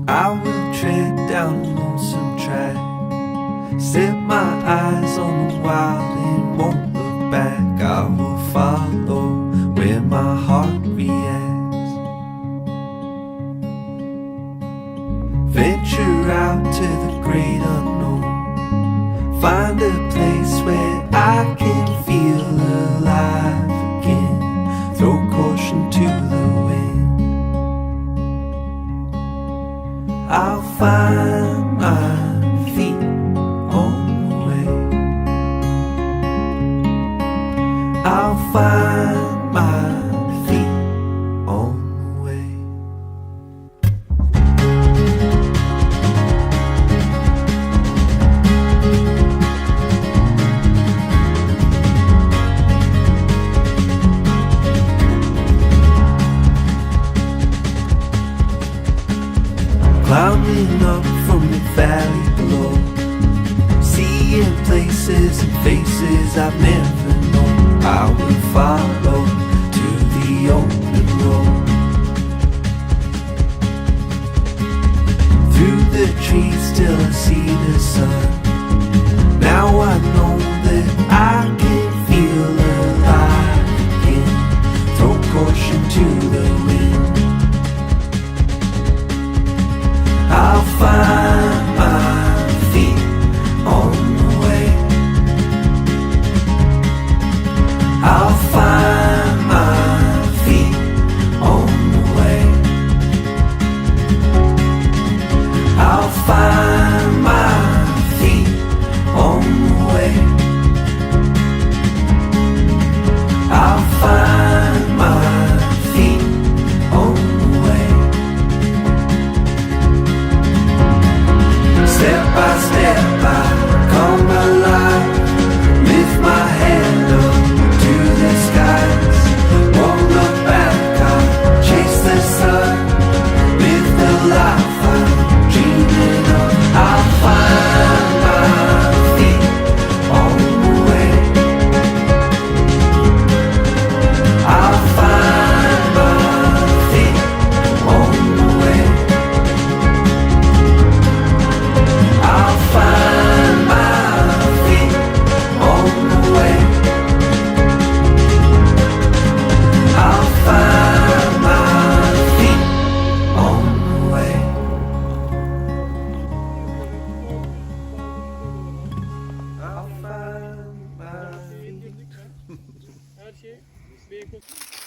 I will tread down a lonesome track, set my eyes on the wild and won't look back. I will follow where my heart reacts, venture out to the great unknown, find a place where I can feel alive again, throw caution to the wind. I'll find my feet on the way. I'll find my feet on the way. Climbing up from the valley below, seeing places and faces I've never known. I will follow to the open road, through the trees till I see the sun. Now I know that I can feel alive again, throw caution to the wind. I'll find my feet on the way. I'll find my feet on the way. I'll find my feet on the way. I'll find my feet on the way. Step by step I come alive, lift my head up to the skies, won't look back, I'll chase the sun, live the life I'm dreaming of. I'll find my feet on the way. I'll find my feet on the way. I'll find my feet on the way. I'll find my feet on the way. I'll find my feet. Her şey bir ekosistem.